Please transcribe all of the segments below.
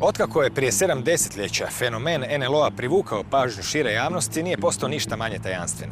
Otkako je prije 7 desetljeća fenomen NLO-a privukao pažnju šire javnosti, nije postao ništa manje tajanstven.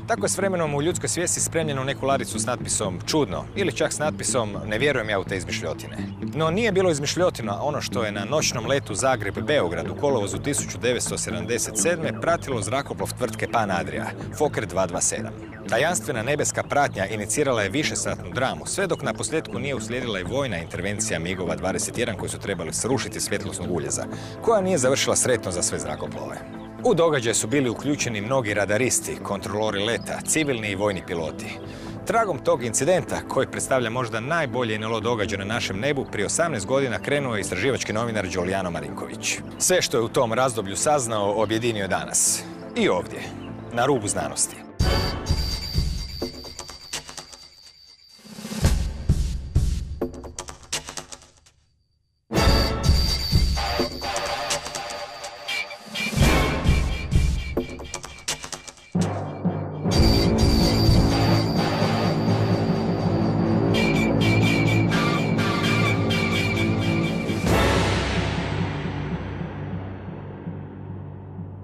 Tako je s vremenom u ljudskoj svijesti spremljeno u neku ladicu s natpisom čudno ili čak s natpisom ne vjerujem ja u te izmišljotine. No nije bilo izmišljotina ono što je na noćnom letu Zagreb-Beograd u kolovozu 1977. pratilo zrakoplov tvrtke Pan Adria, Fokker 227. Tajanstvena nebeska pratnja inicirala je višesatnu dramu, sve dok na posljedku nije uslijedila i vojna intervencija MiG-ova 21 koji su trebali srušiti svjetlosnog uljeza, koja nije završila sretno za sve zrakoplove. U događaj su bili uključeni mnogi radaristi, kontrolori leta, civilni i vojni piloti. Tragom tog incidenta, koji predstavlja možda najbolje NLO događaj na našem nebu, prije 18 godina krenuo je istraživački novinar Giuliano Marinković. Sve što je u tom razdoblju saznao, objedinio je danas. I ovdje, na rubu znanosti.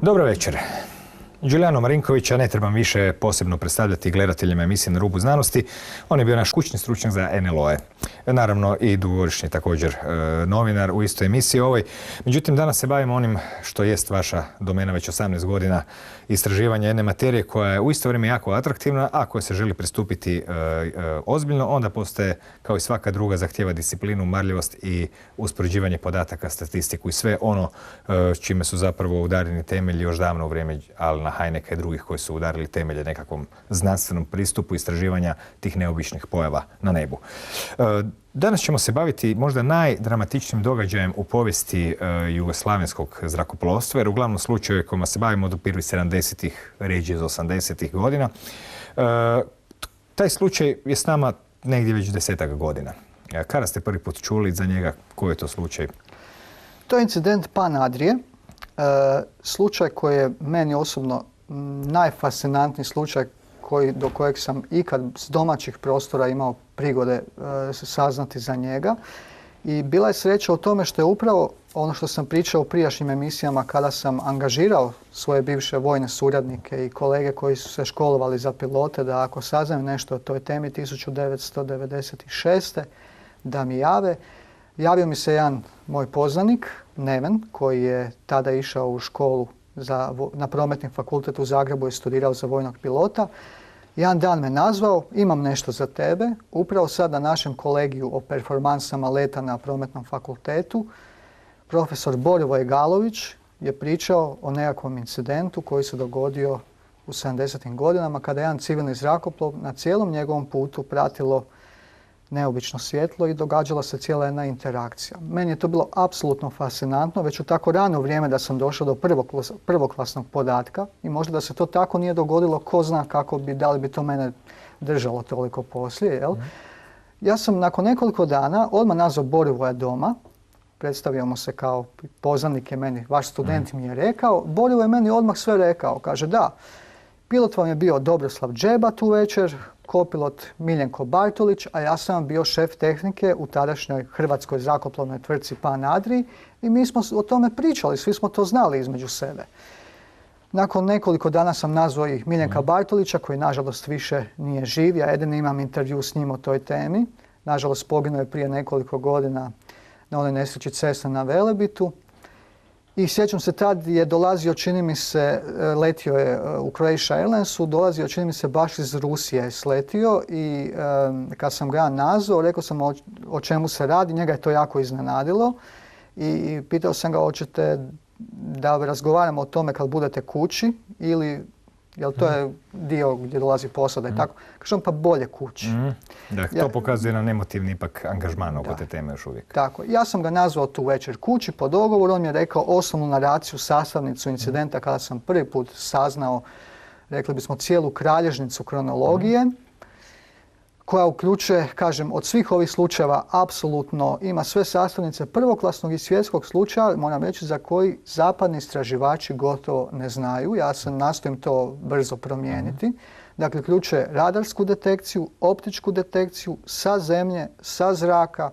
Dobro večer. Giuliano Marinkovića ne trebam više posebno predstavljati gledateljima emisije Na rubu znanosti. On je bio naš kućni stručnjak za NLO-e. Naravno i dugogodišnji također novinar u istoj emisiji ovoj. Međutim, danas se bavimo onim što jest vaša domena već 18 godina, istraživanja jedne materije koja je u isto vrijeme jako atraktivna, a koja se želi pristupiti ozbiljno, onda postaje, kao i svaka druga, zahtjeva disciplinu, marljivost i uspoređivanje podataka, statistiku i sve ono čime su zapravo udareni temelji još davno u vrijeme Alana Hyneka i drugih koji su udarili temelje nekakvom znanstvenom pristupu istraživanja tih neobičnih pojava na nebu. Danas ćemo se baviti možda najdramatičnijim događajem u povijesti jugoslavenskog zrakoplovstva, jer uglavnom slučaje kojima se bavimo od prvih 70-ih, ređe iz 80-ih godina. Taj slučaj je s nama negdje već 10-ak godina. Kada ste prvi put čuli za njega, koji je to slučaj? To je incident Pan Adrije. Slučaj koji je meni osobno najfascinantniji slučaj do kojeg sam ikad s domaćih prostora imao prigode saznati za njega. I bila je sreća u tome što je upravo ono što sam pričao u prijašnjim emisijama kada sam angažirao svoje bivše vojne suradnike i kolege koji su se školovali za pilote da ako saznaju nešto o toj temi 1996. da mi jave. Javio mi se jedan moj poznanik, Neven, koji je tada išao u školu na Prometni fakultet u Zagrebu i studirao za vojnog pilota. Jedan dan me nazvao, imam nešto za tebe. Upravo sad na našem kolegiju o performansama leta na Prometnom fakultetu profesor Borivoj Galović je pričao o nekakvom incidentu koji se dogodio u 70-im godinama kada je jedan civilni zrakoplov na cijelom njegovom putu pratilo neobično svjetlo i događala se cijela jedna interakcija. Meni je to bilo apsolutno fascinantno, već u tako rano vrijeme da sam došao do prvoklasnog podatka i možda da se to tako nije dogodilo, ko zna da li bi to mene držalo toliko poslije. Jel? Ja sam nakon nekoliko dana odmah nazvao Borivoja doma, predstavio mu se kao poznanik je meni, vaš student mi je rekao, Borivo je meni odmah sve rekao, kaže da, pilot vam je bio Dobroslav Džeba tu večer, kopilot Miljenko Bartolić, a ja sam bio šef tehnike u tadašnjoj hrvatskoj zrakoplovnoj tvrtci Pan Adriji i mi smo o tome pričali, svi smo to znali između sebe. Nakon nekoliko dana sam nazvao i Miljenka Bartolića, koji nažalost više nije živ, ja jedini imam intervju s njim o toj temi. Nažalost, poginuo je prije nekoliko godina na onoj nesreći Cessna na Velebitu. I sjećam se, tad je dolazio, čini mi se, letio je u Croatia Airlinesu, dolazio, čini mi se, baš iz Rusije je sletio i kad sam ga nazvao, rekao sam o čemu se radi, njega je to jako iznenadilo i pitao sam ga hoćete da razgovaramo o tome kad budete kući ili, jel to je dio gdje dolazi posada i tako. Kažem pa bolje kući. Dakle, to pokazuje jedan emotivni ipak angažman oko te teme još uvijek. Tako. Ja sam ga nazvao tu večer kući po dogovoru. On mi je rekao osnovnu naraciju, sastavnicu incidenta kada sam prvi put saznao, rekli bismo, cijelu kralježnicu kronologije koja uključuje, kažem, od svih ovih slučajeva apsolutno ima sve sastavnice prvoklasnog i svjetskog slučaja, moram reći, za koji zapadni istraživači gotovo ne znaju. Ja se nastojim to brzo promijeniti. Dakle, uključuje radarsku detekciju, optičku detekciju sa zemlje, sa zraka,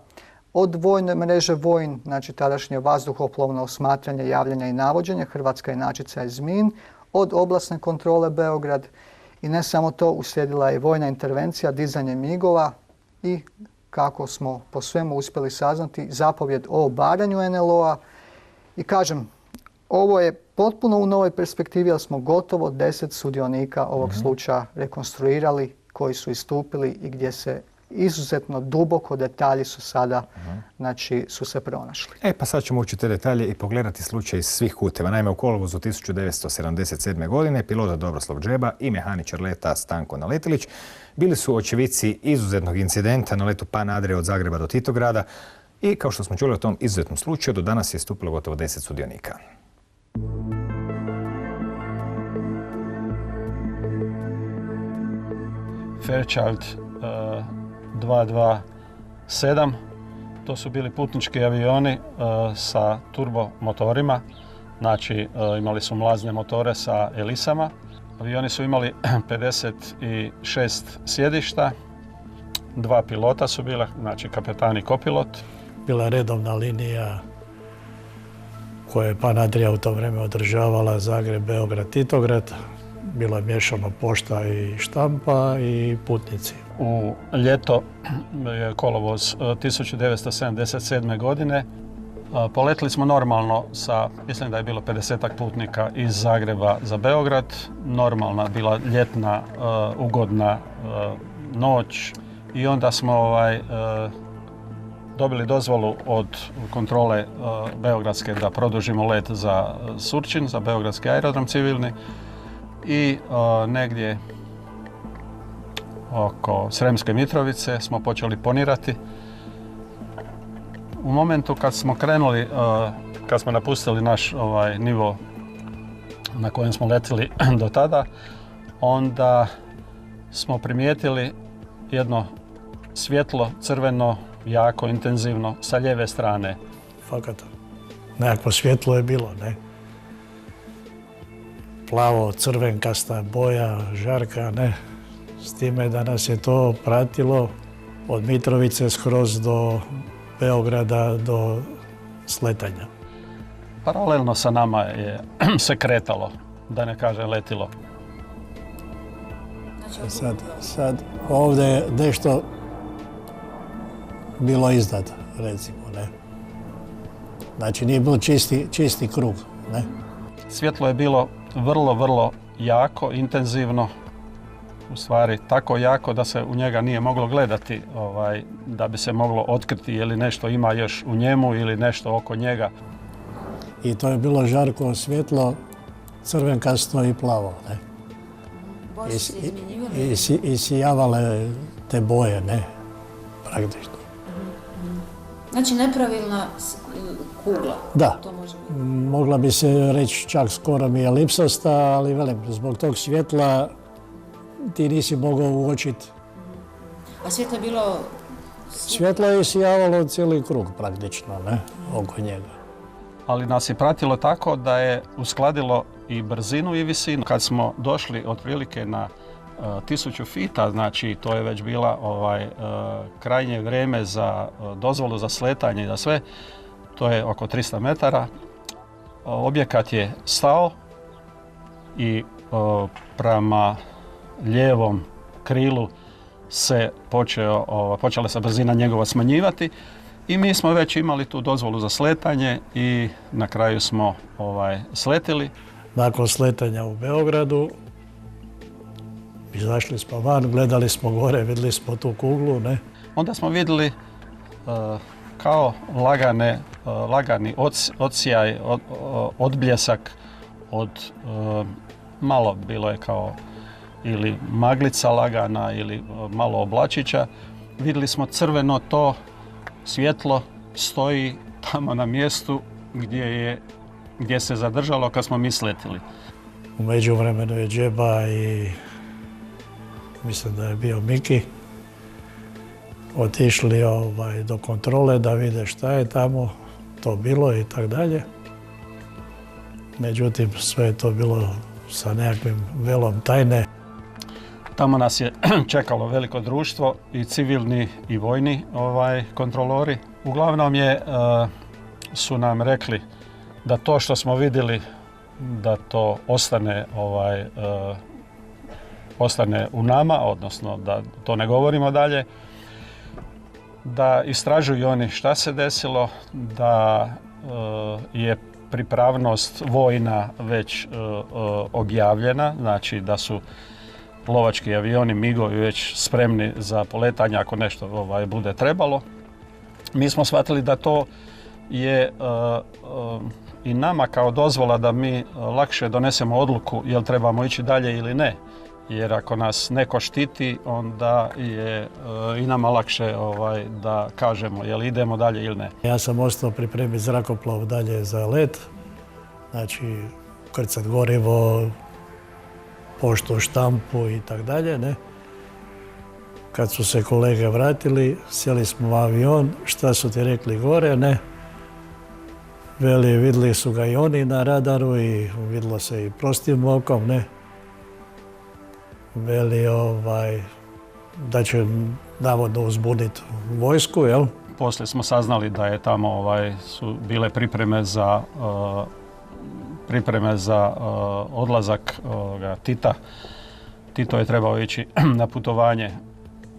Od vojne mreže Vojn, znači tadašnje vazduhoplovno osmatranje, javljanje i navođenje, Hrvatska inačica je ZMIN, od oblasne kontrole Beograd i ne samo to, uslijedila je vojna intervencija, dizanje migova i kako smo po svemu uspjeli saznati, zapovjed o obaranju NLO-a. I kažem, ovo je potpuno u novoj perspektivi, jer smo gotovo 10 sudionika ovog slučaja rekonstruirali, koji su istupili i gdje se izuzetno duboko detalji su sada, znači, su se pronašli. Pa sad ćemo ući te detalje i pogledati slučaj iz svih kuteva. Naime, u kolovozu 1977. godine pilot Dobroslav Džeba i mehaničar leta Stanko Naletilić bili su očevici izuzetnog incidenta na letu Pan Adria od Zagreba do Titograda i, kao što smo čuli o tom izuzetnom slučaju, do danas je stupilo gotovo 10 sudionika. Fairchild 227, to su bili putnički avioni sa turbomotorima, znači imali su mlazne motore sa elisama. Avioni su imali 56 sjedišta, 2 pilota su bile, znači kapetan i kopilot. Bila je redovna linija koju je Pan Adria u to vrijeme održavala, Zagreb, Beograd, Titograd. Bilo je miješano pošta i štampa i putnici. U ljeto, kolovoz 1977. godine, poletili smo normalno sa, mislim da je bilo 50-ak putnika iz Zagreba za Beograd. Normalna bila ljetna, ugodna noć i onda smo dobili dozvolu od kontrole beogradske da produžimo let za Surčin, za beogradski aerodrom civilni. I negdje oko Sremske Mitrovice smo počeli ponirati. U momentu kad smo krenuli, kad smo napustili naš nivo na kojem smo letili do tada, onda smo primijetili jedno svjetlo, crveno, jako intenzivno, sa lijeve strane. Fakat, nekakvo svjetlo je bilo, ne? Plavo, crvenkasta boja, žarka, ne? S time da nas je to pratilo od Mitrovice skroz do Beograda, do sletanja. Paralelno sa nama je se kretalo, da ne kažem letilo. Sad ovdje je nešto bilo iznad, recimo, ne? Znači nije bilo čisti krug, ne? Svjetlo je bilo vrlo jako, intenzivno, u stvari tako jako da se u njega nije moglo gledati, da bi se moglo otkriti je li nešto ima još u njemu ili nešto oko njega. I to je bilo žarko svjetlo, crvenkasto i plavo, ne? I sijavale te boje, ne? Praktično. Znači nepravilna kugla. Da, to može biti. Mogla bi se reći čak skoro mi elipsasta, ali velim, zbog tog svjetla ti nisi mogao uočiti. A svjetlo je bilo... Svjetlo je sijavalo cijeli krug praktično, ne, oko njega. Ali nas je pratilo tako da je uskladilo i brzinu i visinu. Kad smo došli otprilike na 1000 fita, znači to je već bila krajnje vrijeme za dozvolu za sletanje i za sve, to je oko 300 metara. Objekat je stao i prema lijevom krilu se počela se brzina njegova smanjivati i mi smo već imali tu dozvolu za sletanje i na kraju smo sletili. Nakon sletanja u Beogradu izašli smo van, gledali smo gore, vidjeli smo tu kuglu, ne? Onda smo vidjeli kao lagani odsjaj, odbljesak od malo bilo je kao ili maglica lagana ili malo oblačića. Vidjeli smo crveno to svjetlo stoji tamo na mjestu gdje se zadržalo kad smo mi sletili. U međuvremenu je Džeba i mislim da je bio Miki otišli do kontrole da vide šta je tamo to bilo i tako dalje. Međutim, sve je to bilo sa nekakvim velom tajne. Tamo nas je čekalo veliko društvo i civilni i vojni kontrolori. Uglavnom su nam rekli da to što smo vidjeli da to ostane u nama, odnosno da to ne govorimo dalje, da istražuju oni šta se desilo, da je pripravnost vojna već objavljena, znači da su lovački avioni, migovi već spremni za poletanje ako nešto bude trebalo. Mi smo shvatili da to je i nama kao dozvola da mi lakše donesemo odluku jel trebamo ići dalje ili ne. Jer ako nas neko štiti, onda je i nama lakše da kažemo jel idemo dalje ili ne. Ja sam ostao pripremiti zrakoplov dalje za let, znači krcat gorivo, poštu, štampu i tak dalje, ne. Kad su se kolege vratili, sjeli smo u avion, šta su ti rekli gore, ne. Veli, vidjeli su ga i oni na radaru i vidjelo se i prostim okom, ne. Veli, da će navodno uzbuditi vojsku, jel? Poslije smo saznali da je tamo su bile pripreme za odlazak Tita. Tito je trebao ići na putovanje.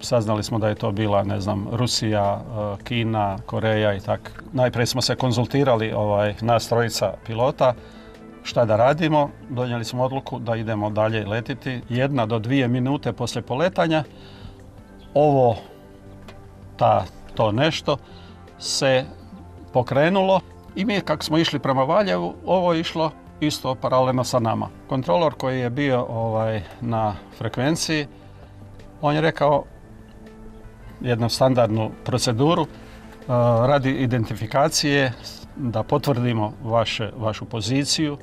Saznali smo da je to bila, ne znam, Rusija, Kina, Koreja i tako. Najprije smo se konzultirali, nas trojica pilota, šta da radimo. Donijeli smo odluku da idemo dalje letiti. 1 do 2 minute poslije poletanja to nešto se pokrenulo i mi kako smo išli prema Valjevu, ovo je išlo isto paralelno sa nama. Kontrolor koji je bio na frekvenciji, on je rekao jednu standardnu proceduru radi identifikacije da potvrdimo vašu poziciju,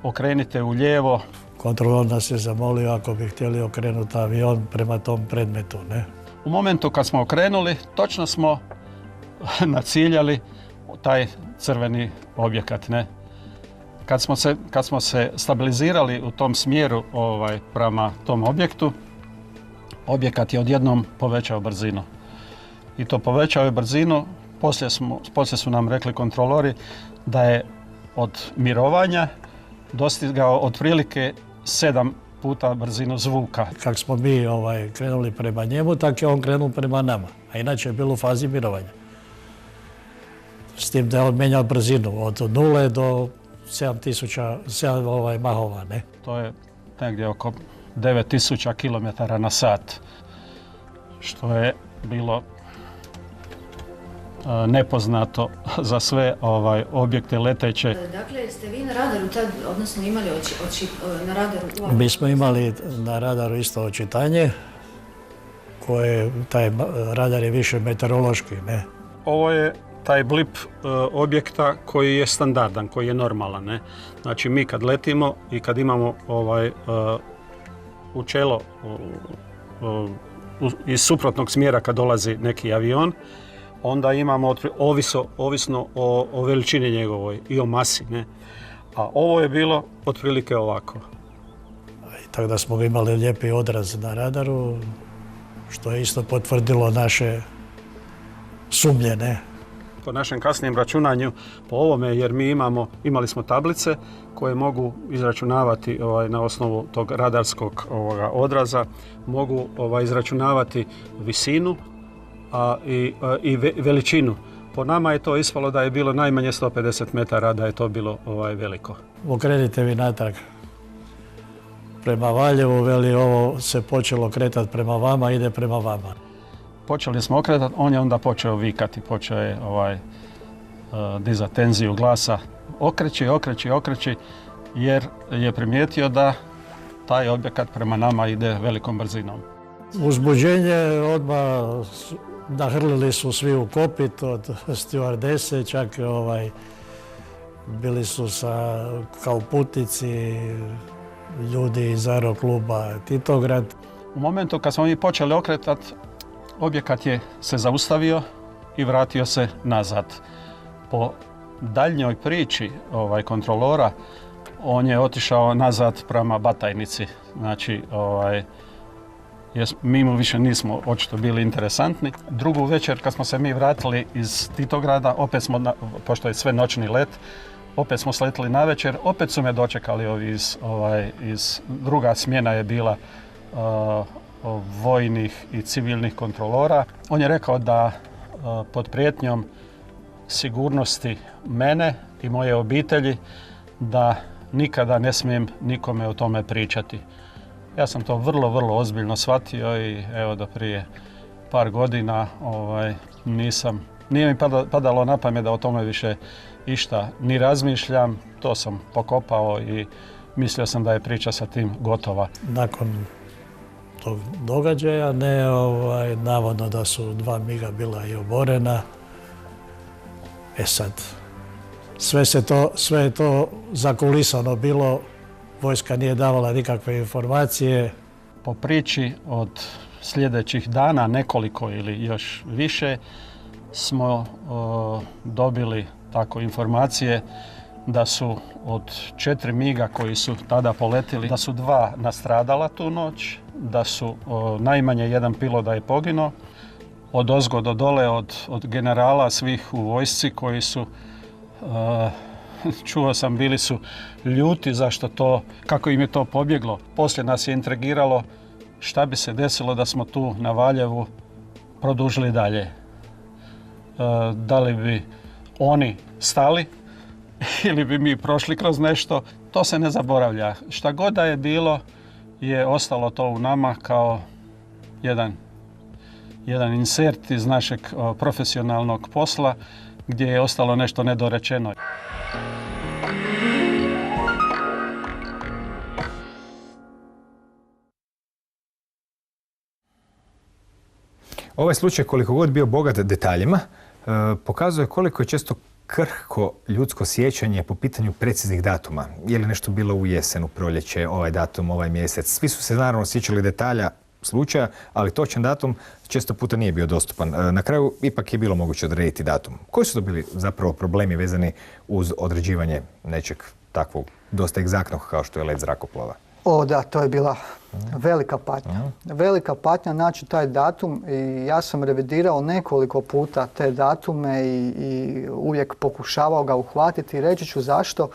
okrenite u lijevo. Kontrolor nas je zamolio ako bi htjeli okrenuti avion prema tom predmetu, ne? U momentu kad smo okrenuli, točno smo naciljali taj crveni objekat, ne? Kad smo se stabilizirali u tom smjeru prema tom objektu, objekat je odjednom povećao brzinu. I to povećao je brzinu, poslije su nam rekli kontrolori da je od mirovanja dostigao otprilike 7 puta brzinu zvuka. Kako smo mi krenuli prema njemu, tako je on krenuo prema nama. A inače je bilo u fazi mirovanja. S tim da je on menjao brzinu od 0 do 7 mahova, ne? To je negdje oko 9000 km na sat, što je bilo nepoznato za sve objekte leteće. Dakle, ste vi na radaru tad, odnosno imali na radaru? Mi smo imali na radaru isto očitanje, taj radar je više meteorološki, ne? Ovo je taj blip objekta koji je standardan, koji je normalan, ne? Znači mi kad letimo i kad imamo u čelo iz suprotnog smjera kad dolazi neki avion, onda imamo ovisno o veličini njegovoj i o masi, ne? A ovo je bilo otprilike ovako. Tako da smo imali lijepi odraz na radaru, što je isto potvrdilo naše sumnje, ne? Po našem kasnijem računanju, po ovome, jer mi imali smo tablice koje mogu izračunavati na osnovu tog radarskog odraza, mogu izračunavati visinu i veličinu. Po nama je to ispalo da je bilo najmanje 150 metara, da je to bilo veliko. Okrenite vi natrag prema Valjevu, veli ovo se počelo kretati prema vama, ide prema vama. Počeli smo okretati, on je onda počeo vikati, počeo je dizati tenziju glasa. Okreći, jer je primijetio da taj objekat prema nama ide velikom brzinom. Uzbuđenje odmah nahrlili su svi u kopit od stjuardese, čak bili su kao putnici ljudi iz aerokluba Titograd. U momentu kad smo mi počeli okretati, objekat je se zaustavio i vratio se nazad. Po daljnjoj priči kontrolora, on je otišao nazad prema Batajnici. Znači, jer mi mu više nismo očito bili interesantni. Drugu večer kad smo se mi vratili iz Titograda, opet smo, pošto je sve noćni let, opet smo sletili na večer, opet su me dočekali ovi iz druga smjena je bila vojnih i civilnih kontrolora. On je rekao da pod prijetnjom sigurnosti mene i moje obitelji da nikada ne smijem nikome o tome pričati. Ja sam to vrlo, vrlo ozbiljno shvatio i evo do prije par godina nije mi padalo na pamet da o tome više išta ni razmišljam. To sam pokopao i mislio sam da je priča sa tim gotova. Nakon tog događaja, navodno da su 2 miga bila i oborena. Sad, sve je to zakulisano bilo, vojska nije davala nikakve informacije. Po priči od sljedećih dana, nekoliko ili još više, smo dobili tako informacije da su od 4 miga koji su tada poletili, da su 2 nastradala tu noć, da su najmanje 1 pilot da je poginuo, od ozgo do dole, od generala svih u vojsci koji su, čuo sam, bili su ljuti zašto to, kako im je to pobjeglo. Poslije nas je intrigiralo šta bi se desilo da smo tu na Valjevu produžili dalje. Da li bi oni stali ili bi mi prošli kroz nešto, to se ne zaboravlja. Šta god da je bilo je ostalo to u nama kao jedan insert iz našeg profesionalnog posla gdje je ostalo nešto nedorečeno. Ovaj slučaj, koliko god bio bogat detaljima, pokazuje koliko je često krhko ljudsko sjećanje po pitanju preciznih datuma. Je li nešto bilo u jesen, u proljeće, ovaj datum, ovaj mjesec. Svi su se naravno sjećali detalja slučaja, ali točan datum često puta nije bio dostupan. Na kraju ipak je bilo moguće odrediti datum. Koji su to bili zapravo problemi vezani uz određivanje nečeg takvog dosta egzaktnog kao što je let zrakoplova? O da, to je bila velika patnja. Velika patnja naći taj datum i ja sam revidirao nekoliko puta te datume i uvijek pokušavao ga uhvatiti i reći ću zašto.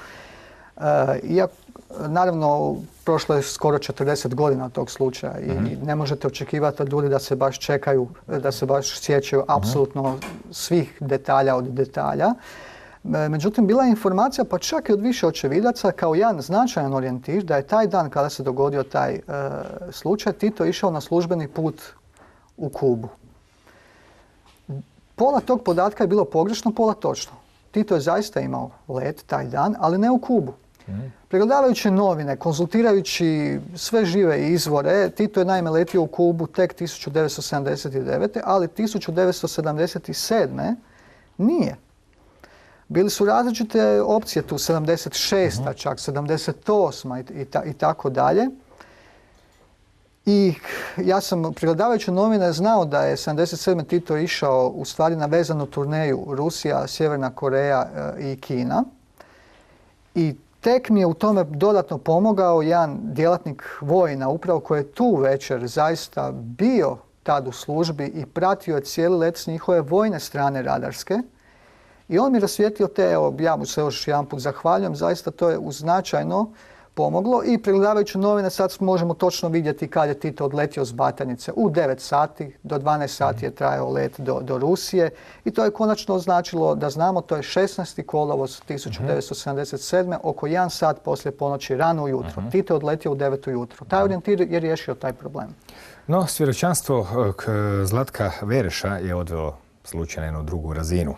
Naravno, prošlo je skoro 40 godina od tog slučaja i ne možete očekivati od ljudi da se baš čekaju, da se baš sjećaju apsolutno svih detalja od detalja. Međutim, bila je informacija, pa čak i od više očevidaca, kao jedan značajan orijentir, da je taj dan kada se dogodio taj slučaj, Tito išao na službeni put u Kubu. Pola tog podatka je bilo pogrešno, pola točno. Tito je zaista imao let taj dan, ali ne u Kubu. Pregledavajući novine, konzultirajući sve žive izvore, Tito je naime letio u Kubu tek 1979. ali 1977. nije. Bili su različite opcije tu, 76. čak, 78. i tako dalje. I ja sam, pregledavajući novine, znao da je 77. Tito išao u stvari na vezanu turneju Rusija, Sjeverna Koreja i Kina. I tek mi je u tome dodatno pomogao jedan djelatnik vojna, upravo koji je tu večer zaista bio tad u službi i pratio je cijeli let s njihove vojne strane radarske. I on mi rasvijetlio te, evo, ja mu se još jedan put zahvaljujem, zaista to je značajno pomoglo i pregledavajući novine sad možemo točno vidjeti kad je Tito odletio s Batanice. U 9 sati, do 12 sati je trajao let do Rusije i to je konačno označilo da znamo, to je 16. kolovoz 1977. oko 1 sat poslije ponoći, rano ujutro. Tito je odletio u 9 ujutro. Taj orijentir je riješio taj problem. No, svjedočanstvo Zlatka Vereša je odvelo slučaj na jednu drugu razinu.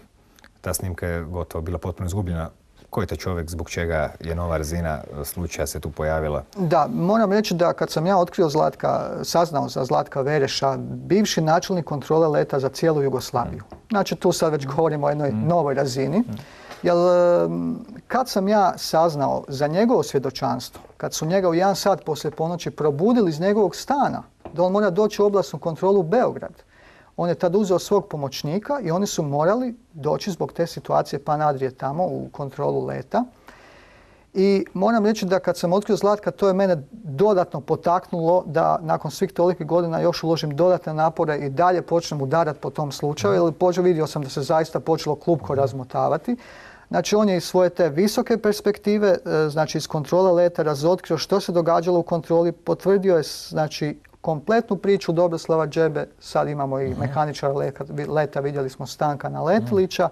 Ta snimka je gotovo bila potpuno izgubljena. Ko je to čovjek, zbog čega je nova razina slučaja se tu pojavila? Da, moram reći da kad sam ja otkrio saznao za Zlatka Vereša, bivši načelnik kontrole leta za cijelu Jugoslaviju. Znači tu sad već govorimo o jednoj novoj razini. Jer kad sam ja saznao za njegovo svjedočanstvo, kad su njega u 1 sat poslije ponoći probudili iz njegovog stana, da on mora doći u oblastnu kontrolu u Beograd, on je tad uzeo svog pomoćnika i oni su morali doći zbog te situacije Pan Adrije tamo u kontrolu leta. I moram reći da kad sam otkrio Zlatka, to je mene dodatno potaknulo da nakon svih tolikih godina još uložim dodatne napore i dalje počnem udarati po tom slučaju, jer vidio sam da se zaista počelo klupko razmotavati. Znači on je iz svoje te visoke perspektive, znači iz kontrole leta razotkrio što se događalo u kontroli, potvrdio je znači kompletnu priču Dobroslava Džebe, sad imamo i mehaničara leta, vidjeli smo Stankana Letilića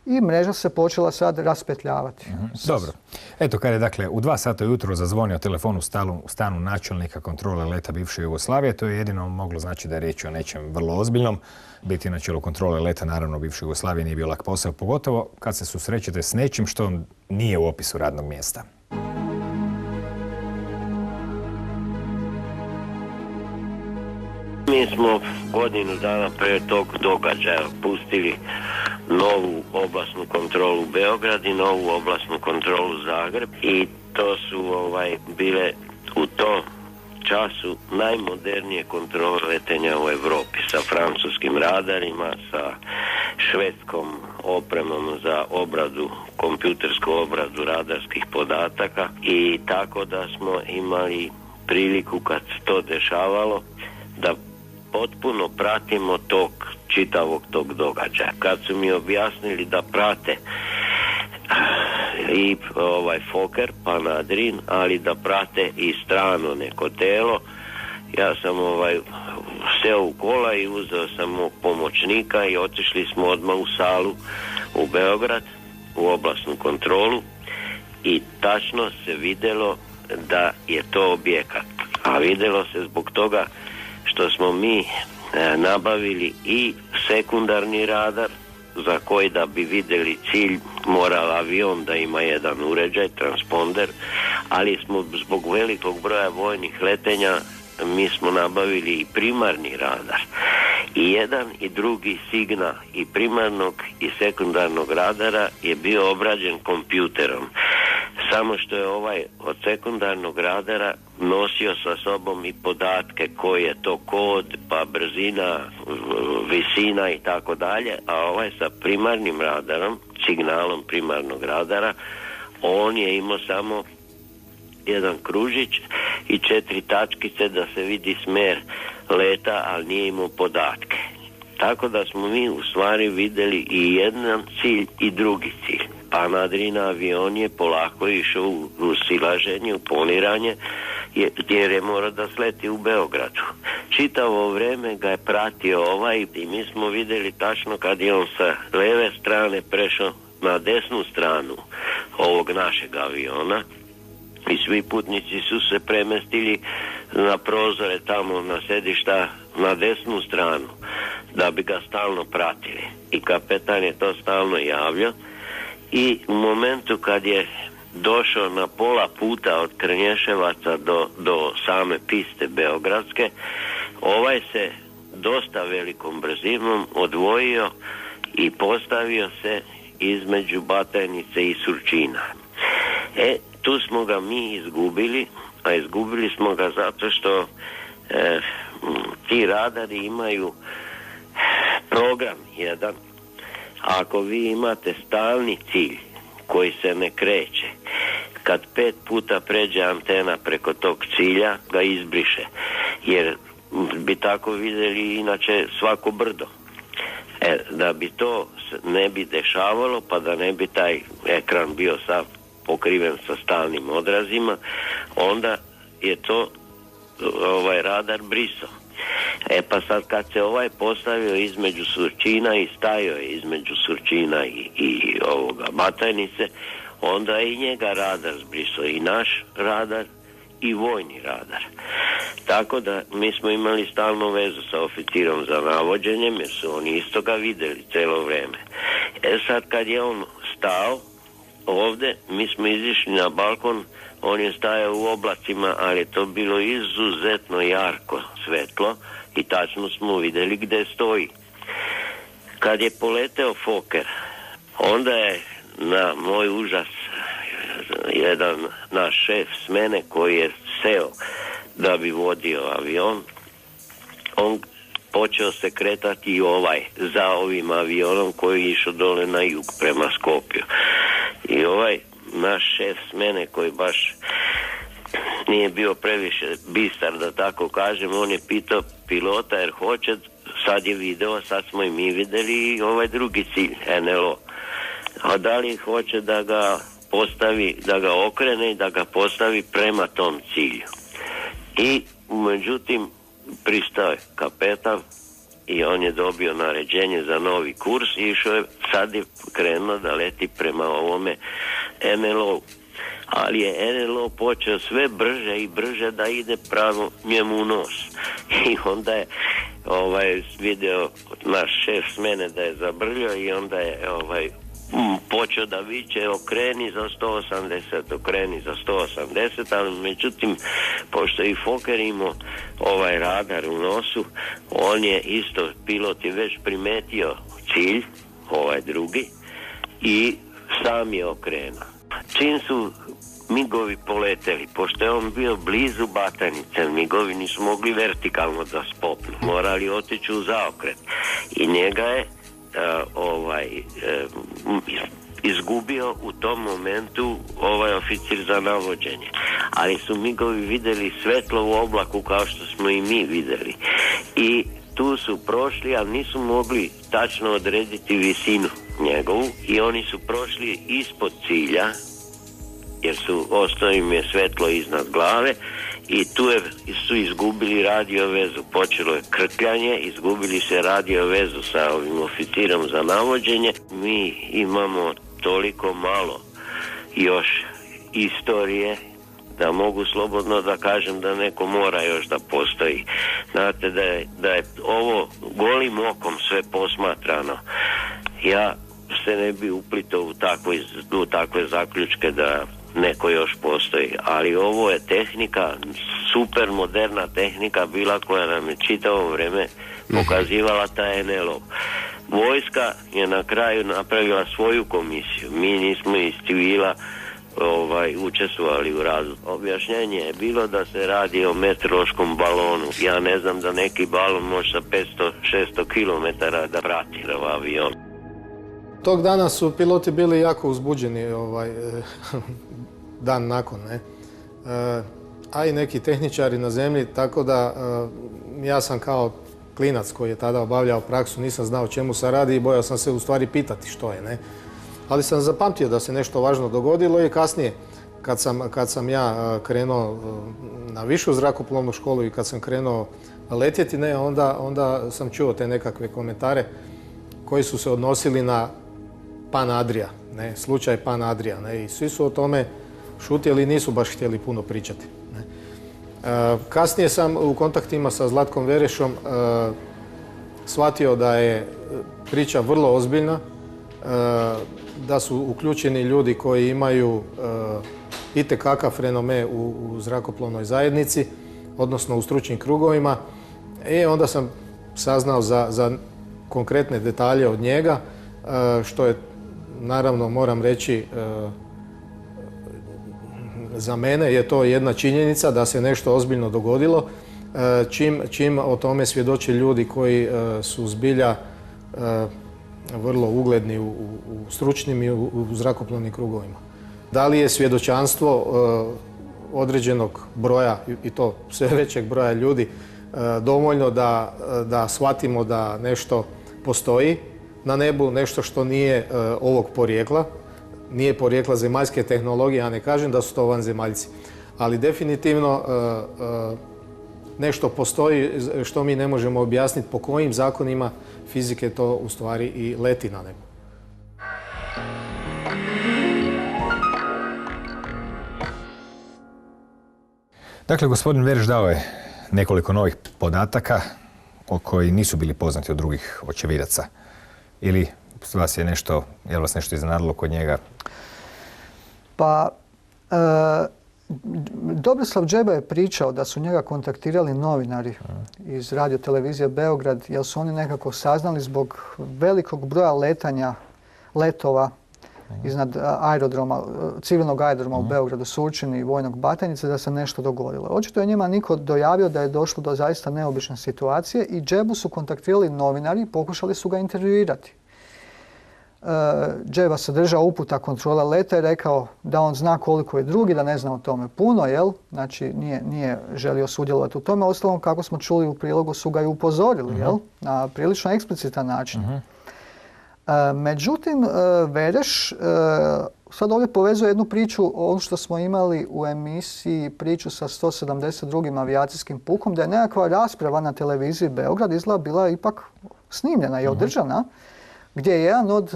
i mreža se počela sad raspetljavati. Dobro. Eto kad je dakle u 2 sata ujutro zazvonio telefon u stanu načelnika kontrole leta bivše Jugoslavije, to je jedino moglo znači da je riječ o nečem vrlo ozbiljnom. Biti na čelu kontrole leta naravno bivše Jugoslavije nije bio lak posao, pogotovo kad se susrećete s nečim što nije u opisu radnog mjesta. Mi smo godinu dana prije tog događaja pustili novu oblasnu kontrolu Beograd i novu oblasnu kontrolu Zagreb i to su bile u tom času najmodernije kontrole letenja u Europi sa francuskim radarima, sa švedskom opremom za obradu, kompjutersku obradu radarskih podataka i tako da smo imali priliku kad se to dešavalo da potpuno pratimo čitavog tog događaja. Kad su mi objasnili da prate i Fokker pa Nadrin, ali da prate i strano neko telo, ja sam seo u kola i uzeo sam mog pomoćnika i otišli smo odmah u salu u Beograd u oblasnu kontrolu i tačno se vidjelo da je to objekat. A vidjelo se zbog toga što smo mi nabavili i sekundarni radar za koji da bi vidjeli cilj mora avion da ima jedan uređaj, transponder, ali smo zbog velikog broja vojnih letenja mi smo nabavili i primarni radar. I jedan i drugi signal i primarnog i sekundarnog radara je bio obrađen kompjuterom. Samo što je od sekundarnog radara nosio sa sobom i podatke koji je to kod, pa brzina, visina i tako dalje, a sa primarnim radarom, signalom primarnog radara, on je imao samo jedan kružić i 4 tačkice da se vidi smer leta, ali nije imao podatke. Tako da smo mi u stvari vidjeli i jedan cilj i drugi cilj. Pa Nadrina avion je polako išao u silaženje, u poniranje, jer je morao da sleti u Beogradu. Čitavo vrijeme ga je pratio i mi smo vidjeli tačno kad je on sa leve strane prešao na desnu stranu ovog našeg aviona i svi putnici su se premestili na prozore tamo na sedišta na desnu stranu da bi ga stalno pratili. I kapetan je to stalno javljao i u momentu kad je došao na pola puta od Krnješevaca do same piste beogradske, se dosta velikom brzinom odvojio i postavio se između Batajnice i Surčina. Tu smo ga mi izgubili, a izgubili smo ga zato što ti radari imaju program jedan. Ako vi imate stalni cilj koji se ne kreće, kad 5 puta pređe antena preko tog cilja, ga izbriše. Jer bi tako vidjeli inače svako brdo. Da bi to ne bi dešavalo, pa da ne bi taj ekran bio sav pokriven sa stalnim odrazima, onda je to radar brisao. Pa sad kad se postavio između Surčina i stajao je između Surčina i Batajnice, onda je i njega radar zbrisao, i naš radar i vojni radar. Tako da mi smo imali stalnu vezu sa oficirom za navođenjem, jer su oni isto ga vidjeli cijelo vrijeme. Sad kad je on stao ovdje, mi smo izišli na balkon, on je stajao u oblacima, ali je to bilo izuzetno jarko svetlo i tačno smo vidjeli gdje stoji. Kad je poleteo Fokker, onda je na moj užas jedan naš šef s mene koji je seo da bi vodio avion, on počeo se kretati i za ovim avionom koji je išao dole na jug prema Skopju. I naš šef smene koji baš nije bio previše bistar, da tako kažem, on je pitao pilota jer hoće, sad je video, sad smo i mi vidjeli i ovaj drugi cilj, NLO. A da li hoće da ga postavi, da ga okrene i da ga postavi prema tom cilju. I međutim pristao je kapetan i on je dobio naređenje za novi kurs i išao je, sad je krenuo da leti prema ovome NLO. Ali je NLO počeo sve brže i brže da ide pravo njemu u nos. I onda je video naš šef smene da je zabrljao i onda je počeo da viče okreni za 180, okreni za 180, ali međutim, pošto i Fokker imao ovaj radar u nosu, on je isto, pilot je već primetio cilj, ovaj drugi, i sam je okrenuo. Čim su migovi poleteli, pošto je on bio blizu Batanice, migovi nisu mogli vertikalno da spopnu, morali otići u zaokret. I njega je izgubio u tom momentu ovaj oficir za navođenje. Ali su migovi vidjeli svetlo u oblaku kao što smo i mi vidjeli. I tu su prošli, ali nisu mogli tačno odrediti visinu njegovu i oni su prošli ispod cilja, jer ostao im je svetlo iznad glave i tu su izgubili radio vezu. Počelo je krkljanje, izgubili se radio vezu sa ovim oficirom za navođenje. Mi imamo toliko malo još istorije da mogu slobodno da kažem da neko mora još da postoji. Znate da je ovo golim okom sve posmatrano. Ja se ne bi uplitao u takve zaključke da neko još postoji, ali ovo je tehnika, super moderna tehnika bila koja nam je čitavo vrijeme pokazivala taj NLO. Vojska je na kraju napravila svoju komisiju, mi nismo iz civila učestvovali u radu. Objašnjenje je bilo da se radi o meteorološkom balonu. Ja ne znam da neki balon može sa 500-600 km da prati avion. Tog dana su piloti bili jako uzbuđeni dan nakon, ne? A i neki tehničari na zemlji, tako da ja sam kao klinac koji je tada obavljao praksu, nisam znao o čemu se radi i bojao sam se u stvari pitati što je, ne? Ali sam zapamtio da se nešto važno dogodilo i kasnije kad sam ja krenuo na višu zrakoplovnu školu i kad sam krenuo letjeti, ne, onda sam čuo te nekakve komentare koji su se odnosili na Pan Adria, ne, slučaj Pan Adria, ne, i svi su o tome šutjeli i nisu baš htjeli puno pričati. Ne. Kasnije sam u kontaktima sa Zlatkom Verešom shvatio da je priča vrlo ozbiljna, da su uključeni ljudi koji imaju itekakav renome u zrakoplovnoj zajednici, odnosno u stručnim krugovima. I onda sam saznao za konkretne detalje od njega, što je, naravno, moram reći, za mene je to jedna činjenica da se nešto ozbiljno dogodilo, čim o tome svjedoče ljudi koji su zbilja vrlo ugledni u stručnim i u zrakoplovnim krugovima. Da li je svjedočanstvo određenog broja, i to sve većeg broja ljudi, dovoljno da shvatimo da nešto postoji na nebu, nešto što nije ovog porijekla, nije porijekla zemaljske tehnologije, ja ne kažem da su to vanzemaljci, ali definitivno nešto postoji što mi ne možemo objasniti po kojim zakonima fizike to u stvari i leti na nebu. Dakle, gospodin Vereš dao je nekoliko novih podataka koji nisu bili poznati od drugih očevidaca. Ili je vas nešto iznenadilo kod njega? Pa, Dobroslav Džeba je pričao da su njega kontaktirali novinari iz radiotelevizije Beograd, jer su oni nekako saznali zbog velikog broja letova iznad aerodroma, civilnog aerodroma u Beogradu, Surčini i Vojnog Batajnice, da se nešto dogodilo. Očito je njima niko dojavio da je došlo do zaista neobične situacije i Džebu su kontaktirali novinari i pokušali su ga intervjuirati. džeba sadržao uputa kontrole leta i rekao da on zna koliko je drugi, da ne zna o tome puno, jel? Znači nije želio sudjelovati u tome. Ostalom, kako smo čuli u prilogu, su ga i upozorili, jel? Na prilično eksplicitan način. Međutim, Vereš sad ovdje povezuje jednu priču, ono što smo imali u emisiji, priču sa 172. avijacijskim pukom, da je nekakva rasprava na televiziji Beograd izgleda bila ipak snimljena i održana, gdje je jedan od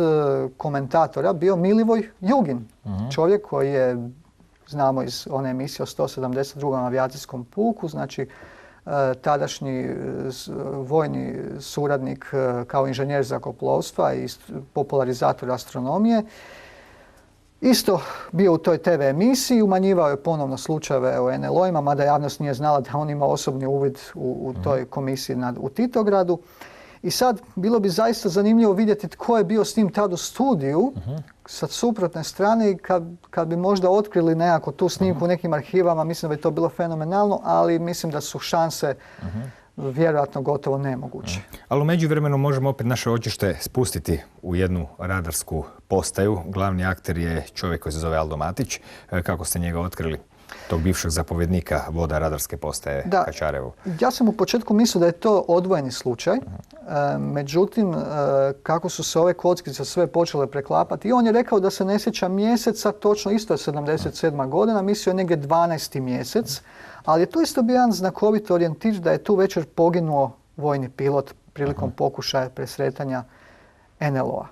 komentatora bio Milivoj Jugin, čovjek koji je, znamo iz one emisije o 172. avijacijskom puku, znači tadašnji vojni suradnik kao inženjer zrakoplovstva i popularizator astronomije. Isto bio u toj TV emisiji, umanjivao je ponovno slučajeve o NLO-ima, mada javnost nije znala da on ima osobni uvid u toj komisiji u Titogradu. I sad bilo bi zaista zanimljivo vidjeti tko je bio s njim tad u studiju sa suprotne strane i kad bi možda otkrili nekako tu snimku u nekim arhivama, mislim da bi to bilo fenomenalno, ali mislim da su šanse vjerojatno gotovo nemoguće. Ali u međuvremenu možemo opet naše očište spustiti u jednu radarsku postaju. Glavni akter je čovjek koji se zove Aldo Matić. Kako ste njega otkrili? Tog bivšeg zapovjednika voda radarske postaje Kačarevo. Ja sam u početku mislio da je to odvojeni slučaj. Međutim, kako su se ove kockice sve počele preklapati, i on je rekao da se ne sjeća mjeseca, točno isto je 77. godina, mislio je negdje 12. mjesec, ali je tu isto bio jedan znakovit orijentir da je tu večer poginuo vojni pilot prilikom pokušaja presretanja NLO-a.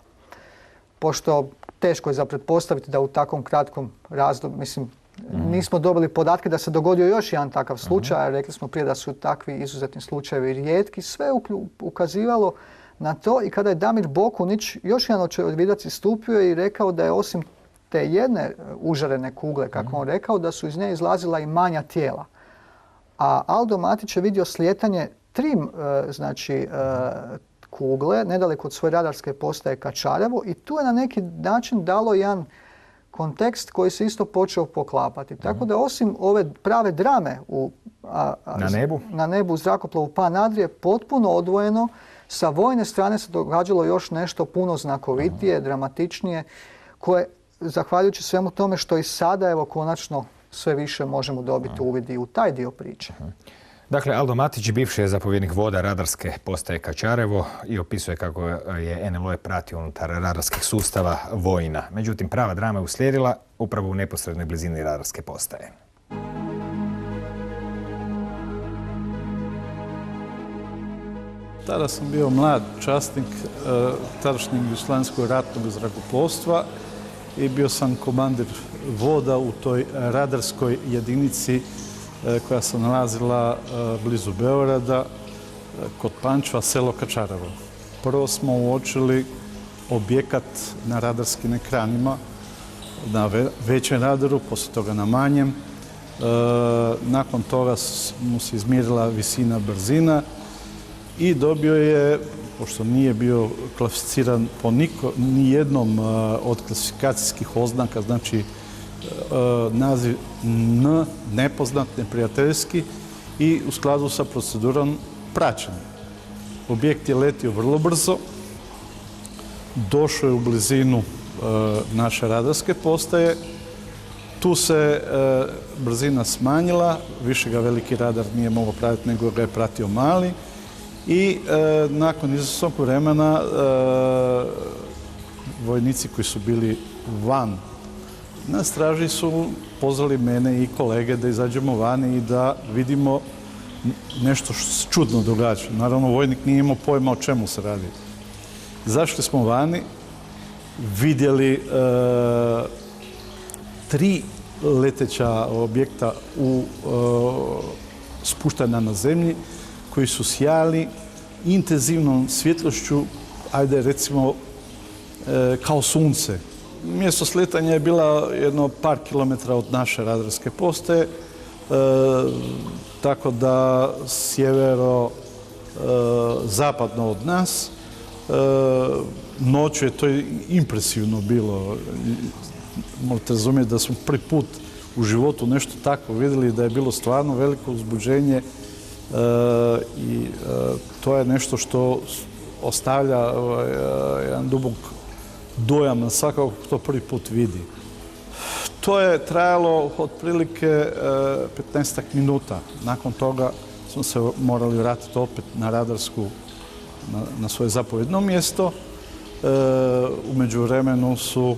Pošto teško je za pretpostaviti da u takvom kratkom razdoblju, mislim, nismo dobili podatke da se dogodio još jedan takav slučaj, rekli smo prije da su takvi izuzetni slučajevi rijetki, sve ukazivalo na to i kada je Damir Bokunić, još jedan očevidac, istupio i rekao da je osim te jedne užarene kugle, kako on rekao, da su iz nje izlazila i manja tijela. A Aldo Matić je vidio slijetanje 3 kugle nedaleko od svoje radarske postaje Kačarevo i tu je na neki način dalo jedan kontekst koji se isto počeo poklapati. Tako da osim ove prave drame na nebu u zrakoplovu Pan Adrije, potpuno odvojeno, sa vojne strane se događalo još nešto puno znakovitije, dramatičnije, koje, zahvaljujući svemu tome što i sada, evo, konačno sve više možemo dobiti uvid i u taj dio priče. Dakle, Aldo Matić, bivši je zapovjednik voda radarske postaje Kačarevo i opisuje kako je NLO pratio unutar radarskih sustava vojna. Međutim, prava drama je uslijedila upravo u neposrednoj blizini radarske postaje. Tada sam bio mlad časnik tadašnjeg Jugoslavijskog ratnog zrakoplovstva i bio sam komandir voda u toj radarskoj jedinici koja se nalazila blizu Beograda, kod Pančeva, selo Kačarevo. Prvo smo uočili objekat na radarskim ekranima, na većem radaru, poslije toga na manjem. Nakon toga mu se izmjerila visina, brzina i dobio je, pošto nije bio klasificiran po nijednom od klasifikacijskih oznaka, znači naziv N, nepoznat, neprijateljski i u skladu sa procedurom praćenja. Objekt je letio vrlo brzo, došao je u blizinu naše radarske postaje, tu se brzina smanjila, više ga veliki radar nije mogao pratiti nego ga je pratio mali i nakon izvjesnog vremena vojnici koji su bili van na straži su pozvali mene i kolege da izađemo vani i da vidimo nešto što se čudno događa. Naravno, vojnik nije imao pojma o čemu se radi. Zašli smo vani, vidjeli 3 leteća objekta spuštena na zemlji koji su sjajali intenzivnom svjetlošću, ajde recimo kao sunce. Mjesto sletanja je bila jedno par kilometara od naše radarske postaje, tako da sjevero-zapadno od nas. Noću je to impresivno bilo. Možete razumjeti da smo prvi put u životu nešto tako vidjeli, da je bilo stvarno veliko uzbuđenje i to je nešto što ostavlja jedan dubok dojam na svakog to prvi put vidi. To je trajalo otprilike 15 minuta. Nakon toga smo se morali vratiti opet na radarsku, na svoje zapovjedno mjesto. U međuvremenu su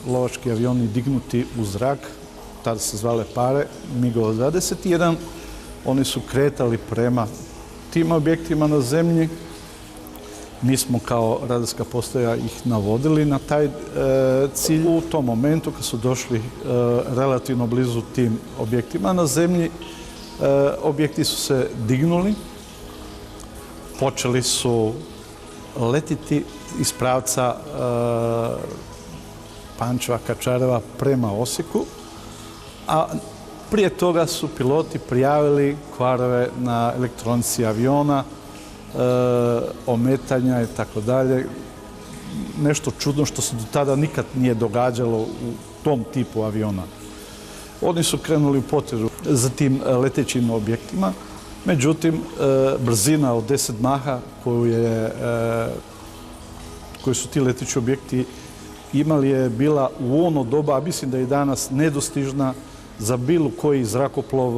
lovački avioni dignuti u zrak, tada se zvale Pare, MiG-ova 21. Oni su kretali prema tim objektima na zemlji. Mi smo kao radarska postaja ih navodili na taj cilj. U tom momentu kad su došli relativno blizu tim objektima na zemlji, objekti su se dignuli, počeli su letiti iz pravca Pančeva, Kačareva prema Osijeku, a prije toga su piloti prijavili kvarove na elektronici aviona, ometanja i tako dalje. Nešto čudno što se do tada nikad nije događalo u tom tipu aviona. Oni su krenuli u potragu za tim letećim objektima, međutim, brzina od 10 maha koju su ti leteći objekti imali je bila u ono doba, a mislim da je i danas nedostižna za bilo koji zrakoplov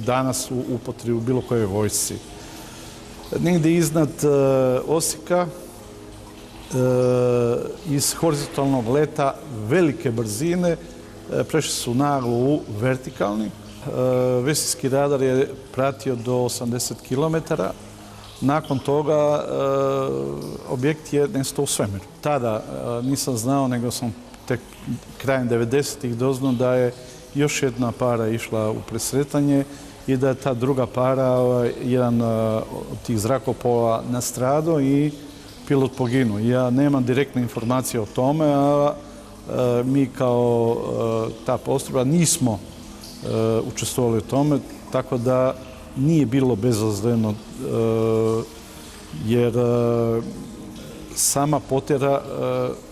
danas u upotrebi u bilo kojoj vojsci. Negdje iznad Osijeka iz horizontalnog leta velike brzine prešli su naglo u vertikalni. Vesijski radar je pratio do 80 km. Nakon toga objekt je nestao u svemiru. Tada nisam znao, nego sam tek krajem 90-ih doznao da je još jedna para išla u presretanje i da je ta druga para, jedan od tih zrakoplova nastradao i pilot poginuo. Ja nemam direktne informacije o tome, a mi kao ta postrojba nismo učestvovali u tome, tako da nije bilo bezazleno, jer sama potjera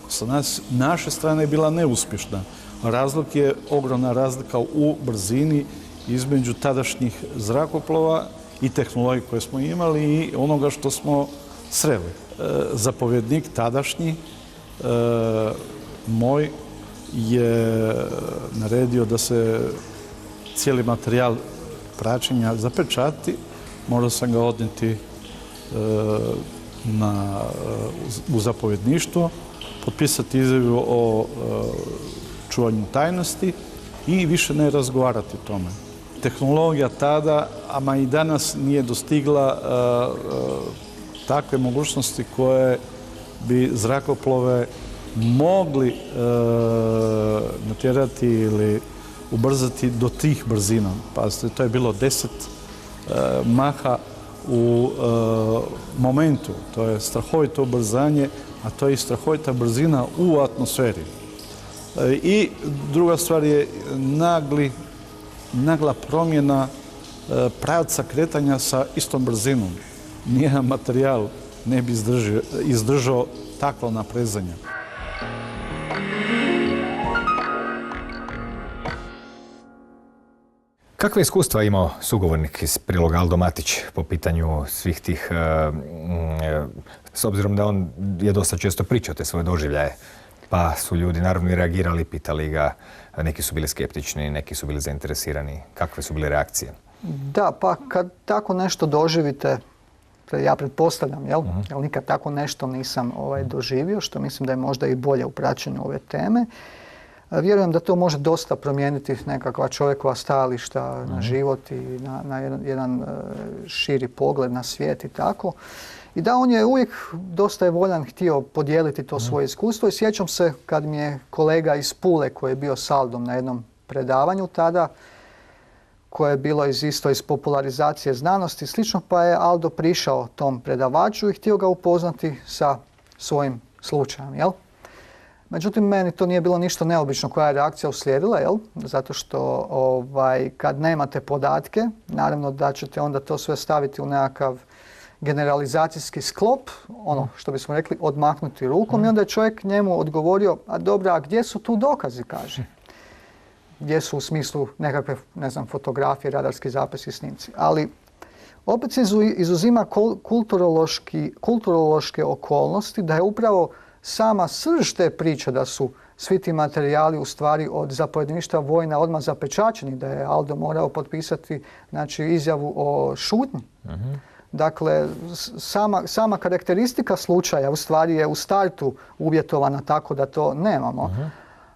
sa naše strane je bila neuspješna. Razlog je ogromna razlika u brzini između tadašnjih zrakoplova i tehnologije koje smo imali i onoga što smo sreli. Zapovjednik tadašnji, moj, je naredio da se cijeli materijal praćenja zapečati. Morao sam ga odnijeti u zapovjedništvo, potpisati izjavu o čuvanju tajnosti i više ne razgovarati o tome. Tehnologija tada, ama i danas, nije dostigla takve mogućnosti koje bi zrakoplove mogli natjerati ili ubrzati do tih brzina. Pazite, to je bilo 10 maha u momentu. To je strahovito ubrzanje, a to je i strahovita brzina u atmosferi. I druga stvar je nagla promjena pravca kretanja sa istom brzinom. Nijedan materijal ne bi izdržao takva naprezanja. Kakve iskustva je imao sugovornik iz priloga Aldo Matić po pitanju svih tih, s obzirom da on je dosta često pričao te svoje doživljaje, pa su ljudi naravno i reagirali, pitali ga, neki su bili skeptični, neki su bili zainteresirani. Kakve su bile reakcije? Da, pa kad tako nešto doživite, ja pretpostavljam, jel nikad tako nešto nisam doživio, što mislim da je možda i bolje u praćenju ove teme. Vjerujem da to može dosta promijeniti nekakva čovjekova stajališta na život i na jedan širi pogled na svijet i tako. I da, on je uvijek dosta je voljan htio podijeliti to svoje iskustvo i sjećam se kad mi je kolega iz Pule koji je bio s Aldom na jednom predavanju tada, koje je bilo isto iz popularizacije znanosti i slično, pa je Aldo prišao tom predavaču i htio ga upoznati sa svojim slučajem, jel? Međutim, meni to nije bilo ništa neobično koja je reakcija uslijedila, jel? Zato što kad nemate podatke, naravno da ćete onda to sve staviti u nekakav generalizacijski sklop, ono što bismo rekli odmahnuti rukom, i onda je čovjek njemu odgovorio, a dobro, a gdje su tu dokazi, kaže? Gdje su u smislu nekakve, ne znam, fotografije, radarski zapisi, snimci. Ali Opet se izuzima kulturološke okolnosti, da je upravo sama srž te priče da su svi ti materijali u stvari od zapovjedništva vojna odmah zapečaćeni, da je Aldo morao potpisati znači, izjavu o šutnji. Dakle, sama karakteristika slučaja u stvari je u startu uvjetovana tako da to nemamo.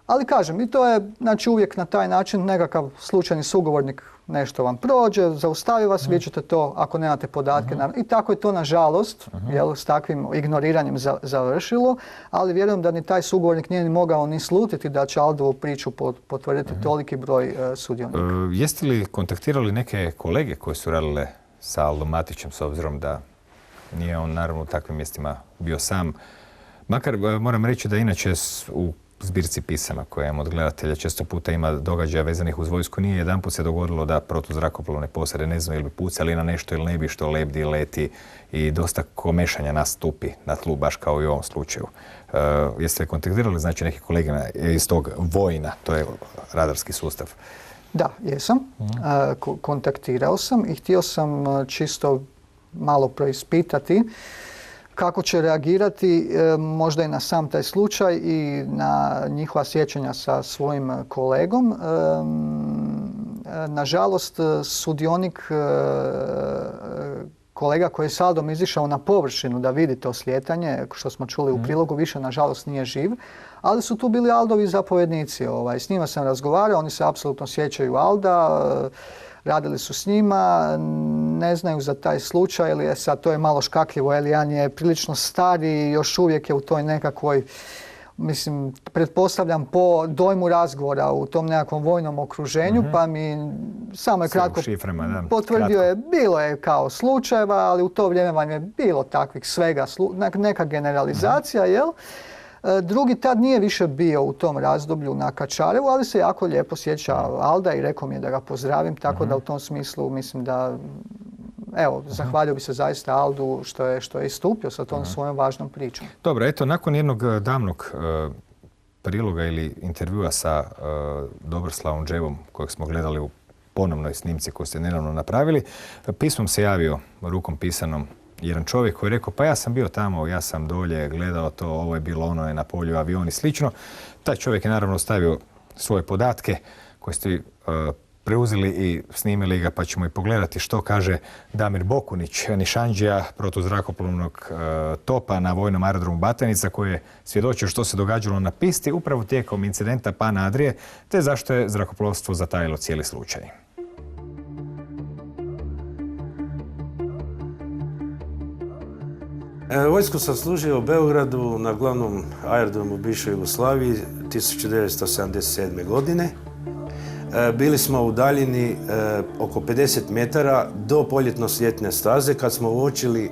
Ali kažem, i to je znači, uvijek na taj način nekakav slučajni sugovornik nešto vam prođe, zaustavi vas, vi ćete to ako nemate podatke. I tako je to nažalost s takvim ignoriranjem završilo, ali vjerujem da ni taj sugovornik nije ni mogao ni slutiti da će Aldovu priču potvrditi toliki broj sudionika. Jeste li kontaktirali neke kolege koje su radile sa Aldom Matićem, s obzirom da nije on naravno u takvim mjestima bio sam? Makar moram reći da inače u zbirci pisama koje imam od gledatelja često puta ima događaja vezanih uz vojsku. Nije jedanput se dogodilo da protuzrakoplovne posade ne znaju ili bi pucali na nešto ili ne bi što lebdi, leti i dosta komešanja nastupi na tlu, baš kao i u ovom slučaju. Jeste li kontaktirali znači neki kolege iz tog vojna, to je radarski sustav? Da, jesam. Kontaktirao sam i htio sam čisto malo preispitati kako će reagirati možda i na sam taj slučaj i na njihova sjećanja sa svojim kolegom. Nažalost, sudionik kolega koji je s Aldom izišao na površinu da vidi to slijetanje, što smo čuli u prilogu, više nažalost nije živ. Ali su tu bili Aldovi zapovjednici. S njima sam razgovarao, oni se apsolutno sjećaju Alda, radili su s njima, ne znaju za taj slučaj, ali sad to je malo škakljivo, Elijan je prilično stari i još uvijek je u toj nekakvoj, mislim, pretpostavljam po dojmu razgovora u tom nekakvom vojnom okruženju, pa mi samo je kratko potvrdio je, bilo je kao slučajeva, ali u to vrijeme vam je bilo takvih svega, neka generalizacija, jel? Drugi tad nije više bio u tom razdoblju na Kačarevu, ali se jako lijepo sjeća Alda i rekao mi je da ga pozdravim, tako da u tom smislu mislim da, evo, zahvalio bi se zaista Aldu što je istupio sa tom svojom važnom pričom. Dobro, eto, nakon jednog davnog priloga ili intervjua sa Dobroslavom Džebom, kojeg smo gledali u ponovnoj snimci koju ste nedavno napravili, pismom se javio, rukom pisanom, jedan čovjek koji je rekao, pa ja sam bio tamo, ja sam dolje gledao to, ovo je bilo, ono je na polju, avion i slično. Taj čovjek je naravno stavio svoje podatke koje ste preuzeli i snimili ga, pa ćemo i pogledati što kaže Damir Bokunić, nišandžija protuzrakoplovnog topa na vojnom aerodromu Batajnica, koji je svjedočio što se događalo na pisti upravo tijekom incidenta Pana Adrije, te zašto je zrakoplovstvo zatajilo cijeli slučaj. Vojsku sam služio u Beogradu na glavnom aerodromu u bivšoj Jugoslaviji 1977. godine. Bili smo u daljini oko 50 metara do poljetno-ljetne staze kad smo uočili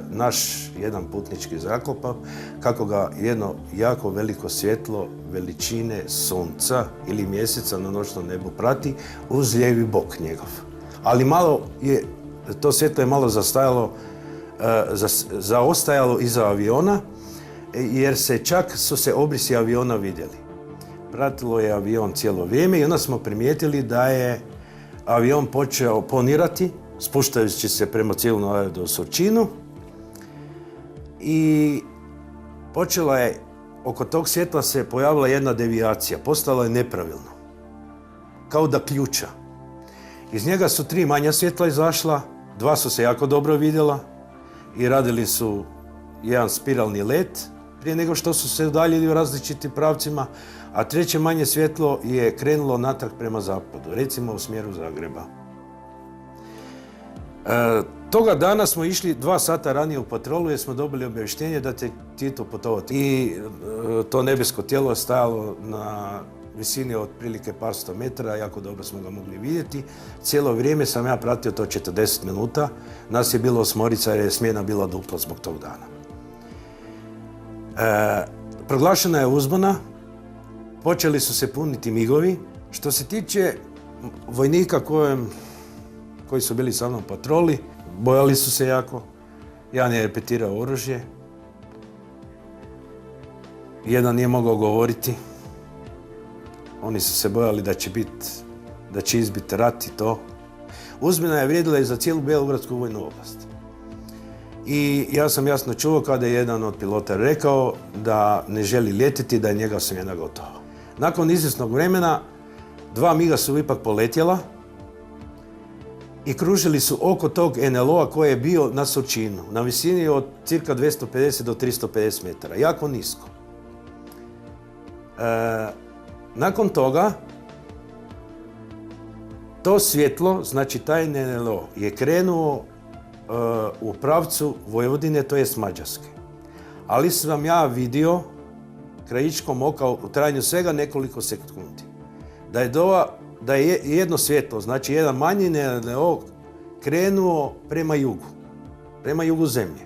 naš jedan putnički zrakoplov, kako ga jedno jako veliko svjetlo veličine sunca ili mjeseca na noćnom nebu prati uz lijevi bok njegov. Ali malo je, to svjetlo je malo zaostajalo iza aviona, jer su se obrisi aviona vidjeli. Pratilo je avion cijelo vrijeme i onda smo primijetili da je avion počeo ponirati, spuštajući se prema civilnom aerodromu Surčinu, i počela je, oko tog svjetla se pojavila jedna devijacija, postalo je nepravilno, kao da ključa. Iz njega su 3 manja svjetla izašla, 2 su se jako dobro vidjela i radili su jedan spiralni let prije nego što su se udaljili u različitim pravcima, a 3. manje svjetlo je krenulo natrag prema zapadu, recimo u smjeru Zagreba. Toga dana smo išli 2 sata ranije u patrolu jer smo dobili obavještenje da će Tito putovati. I to nebesko tijelo je stajalo na visini od prilike par sto metara, jako dobro smo ga mogli vidjeti. Cijelo vrijeme sam ja pratio to 40 minuta. Nas je bilo 8 jer je smjena bila dupla zbog tog dana. Proglašena je uzbuna, počeli su se puniti migovi. Što se tiče vojnika koji su bili sa mnom u patroli, bojali su se jako. Jedan je repetirao oružje. Jedan nije mogao govoriti. Oni su se bojali da će izbiti rat i to. Uzmina je vrijedila i za cijelu Beogradsku vojnu oblast. I ja sam jasno čuo kada je jedan od pilota rekao da ne želi ljetiti, da je njega smjena gotova. Nakon izvjesnog vremena 2 miga su ipak poletjela i kružili su oko tog NLO-a koji je bio na Surčinu, na visini od cirka 250 do 350 metara, jako nisko. Nakon toga, to svjetlo, znači taj NLO, je krenuo u pravcu Vojvodine, to jest Mađarske. Ali sam ja vidio krajičkom oka u trajanju svega nekoliko sekundi da je jedno svjetlo, znači jedan manji NLO, krenuo prema jugu zemlje,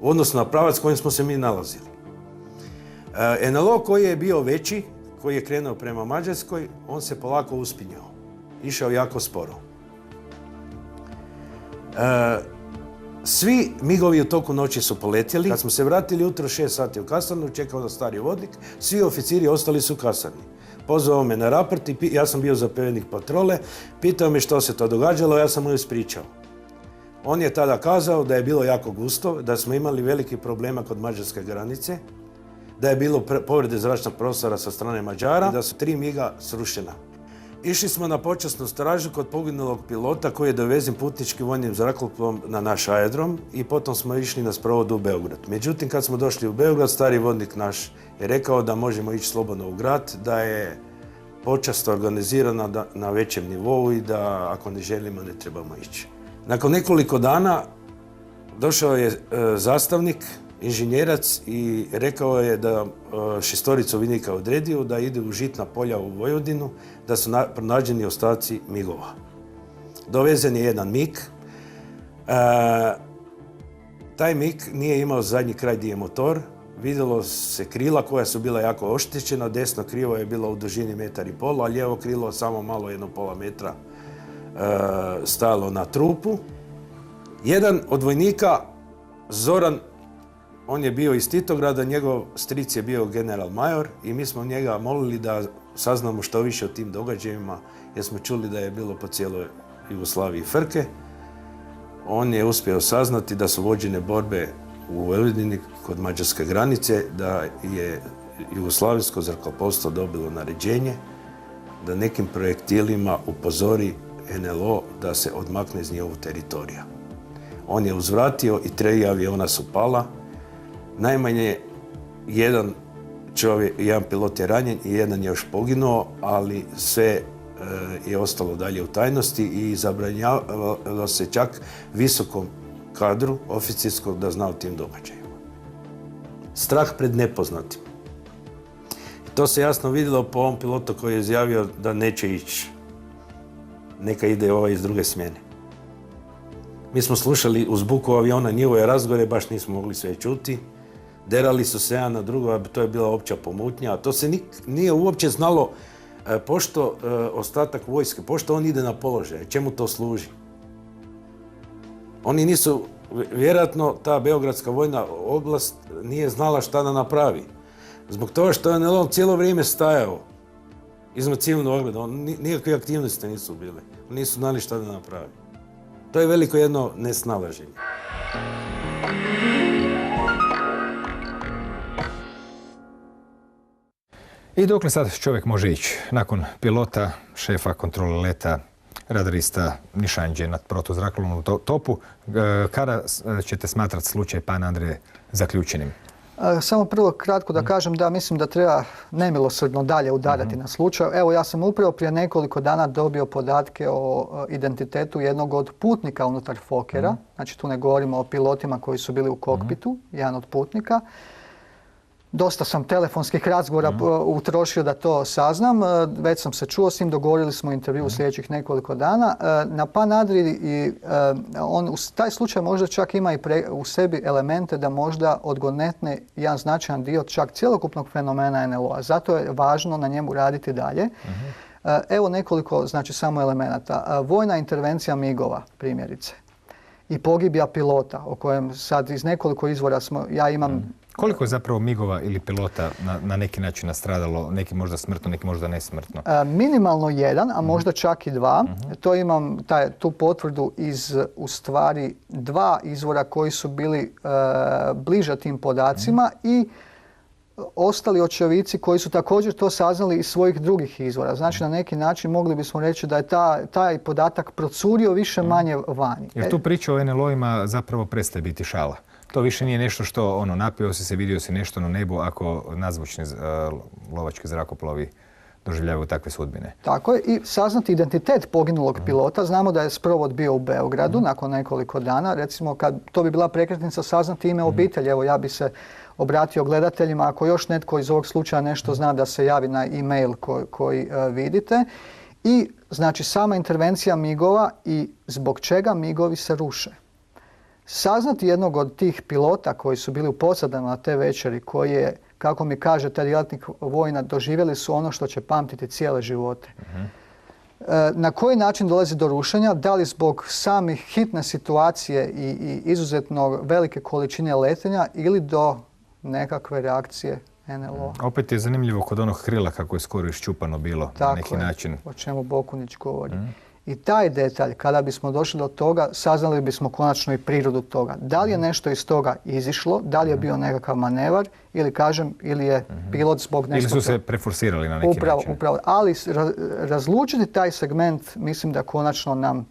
odnosno na pravac kojim smo se mi nalazili. NLO koji je bio veći, koji je krenuo prema Mađarskoj, on se polako uspinjao. Išao jako sporo. Svi migovi u toku noći su poletjeli. Kad smo se vratili jutro 6 sati u kasarnu, čekao da stari vodnik, svi oficiri ostali su u kasarni. Pozvao me na raport i ja sam bio zapovjednik patrole, pitao me što se to događalo, ja sam mu ispričao. On je tada kazao da je bilo jako gusto, da smo imali veliki problema kod mađarske granice, da je bilo povrede zračnog prostora sa strane Mađara i da su 3 miga srušena. Išli smo na počasnu stražu kod poginulog pilota koji je dovezen putničkim vojnim zrakoplovom na naš aerodrom i potom smo išli na sprovod u Beograd. Međutim, kad smo došli u Beograd, stari vodnik naš je rekao da možemo ići slobodno u grad, da je počast organizirana na većem nivou i da ako ne želimo ne trebamo ići. Nakon nekoliko dana došao je zastavnik, inženjerac i rekao je da 6 vojnika odredio da ide u žitna polja u Vojvodinu, da su pronađeni ostaci migova. Dovezen je jedan mig. Taj mig nije imao zadnji kraj gdje je motor. Vidjelo se krila koja su bila jako oštećena. Desno krilo je bilo u dužini 1,5 m, a lijevo krilo samo malo 1,5 metra stajalo na trupu. Jedan od vojnika, Zoran, on je bio iz Titograda, njegov stric je bio general major i mi smo njega molili da saznamo što više o tim događajima jer smo čuli da je bilo po cijeloj Jugoslaviji frke. On je uspio saznati da su vođene borbe u Vojvodini kod mađarske granice, da je Jugoslavijsko zrakoplovstvo dobilo naređenje da nekim projektilima upozori NLO da se odmakne iz njihovog teritorija. On je uzvratio i 3 aviona su pala. Najmanje jedan pilot je ranjen i jedan je još poginuo, ali sve je ostalo dalje u tajnosti i zabranjavalo se čak visokom kadru oficirskog da zna o tim događajima. Strah pred nepoznatim. I to se jasno vidjelo po ovom pilotu koji je izjavio da neće ići. Neka ide ovaj iz druge smjene. Mi smo slušali uz buku aviona njihove razgovore, baš nismo mogli sve čuti. Derali su se jedan na drugo, to je bila opća pomutnja. To se nije uopće znalo pošto ostatak vojske, pošto on ide na položaj, čemu to služi. Oni nisu, vjerojatno ta Beogradska vojna oblast nije znala šta da napravi. Zbog toga što je NLO cijelo vrijeme stajao iznad civilnog ogleda, nikakve aktivnosti nisu bile. Nisu znali šta da napravi. To je veliko jedno nesnalaženje. I dokle sad čovjek može ići? Nakon pilota, šefa kontrole leta, radarista, nišanđe nad protuzrakoplovnom topu, kada ćete smatrati slučaj Pan Andreje zaključenim? Samo prvo kratko da kažem da mislim da treba nemilosrdno dalje udarati na slučaj. Evo, ja sam upravo prije nekoliko dana dobio podatke o identitetu jednog od putnika unutar Fokera. Znači tu ne govorimo o pilotima koji su bili u kokpitu, jedan od putnika. Dosta sam telefonskih razgovora utrošio da to saznam. Već sam se čuo s njim, dogovorili smo intervju u sljedećih nekoliko dana. Na Pan Andriji taj slučaj možda čak ima i u sebi elemente da možda odgonetne jedan značajan dio čak cjelokupnog fenomena NLO-a. Zato je važno na njemu raditi dalje. Evo nekoliko, znači samo elemenata. Vojna intervencija migova, primjerice, i pogibija pilota, o kojem sad iz nekoliko izvora ja imam Koliko je zapravo migova ili pilota na neki način nastradalo, neki možda smrtno, neki možda nesmrtno? Minimalno jedan, a možda čak i dva. To imam tu potvrdu iz u stvari dva izvora koji su bili bliže tim podacima i ostali očevici koji su također to saznali iz svojih drugih izvora. Znači na neki način mogli bismo reći da je taj podatak procurio više manje vani. Jer tu priča o NLO-ima zapravo prestaje biti šala. To više nije nešto što napio si se, vidio si nešto na nebu ako nazvučni lovački zrakoplovi doživljavaju takve sudbine. Tako je, i saznati identitet poginulog pilota. Znamo da je sprovod bio u Beogradu nakon nekoliko dana. Recimo, to bi bila prekretnica saznati ime obitelji. Evo, ja bi se obratio gledateljima. Ako još netko iz ovog slučaja nešto zna, da se javi na e-mail koji vidite. I znači sama intervencija migova i zbog čega migovi se ruše. Saznati jednog od tih pilota koji su bili u posadama na te večeri, koji je, kako mi kaže taj djelatnik vojna, doživjeli su ono što će pamtiti cijele živote. Na koji način dolazi do rušenja? Da li zbog samih hitne situacije i izuzetno velike količine letenja ili do nekakve reakcije NLO? Opet je zanimljivo kod onog krila kako je skoro iščupano bilo na neki način. O čemu Bokunić govori. I taj detalj, kada bismo došli do toga, saznali bismo konačno i prirodu toga. Da li je nešto iz toga izišlo, da li je bio nekakav manevar ili je pilot zbog nešto... Ili su se preforsirali na neki način. Upravo. Ali razlučiti taj segment, mislim da konačno nam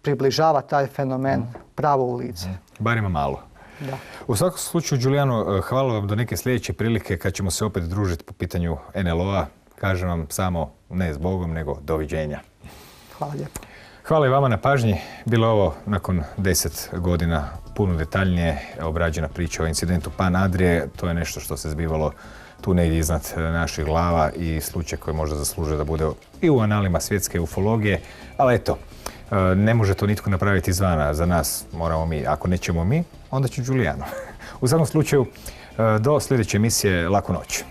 približava taj fenomen pravo u lice. Bar ima malo. Da. U svakom slučaju, Giuliano, hvala vam do neke sljedeće prilike kad ćemo se opet družiti po pitanju NLO-a. Kažem vam samo ne zbogom, nego doviđenja. Hvala lijepo. Hvala i vama na pažnji. Bilo je ovo nakon 10 godina puno detaljnije obrađena priča o incidentu Pan Adrije. To je nešto što se zbivalo tu negdje iznad naših glava i slučaj koji možda zaslužuje da bude i u analima svjetske ufologije. Ali eto, ne može to nitko napraviti izvana. Za nas moramo mi. Ako nećemo mi, onda će Giuliano. U svakom slučaju, do sljedeće emisije, laku noć.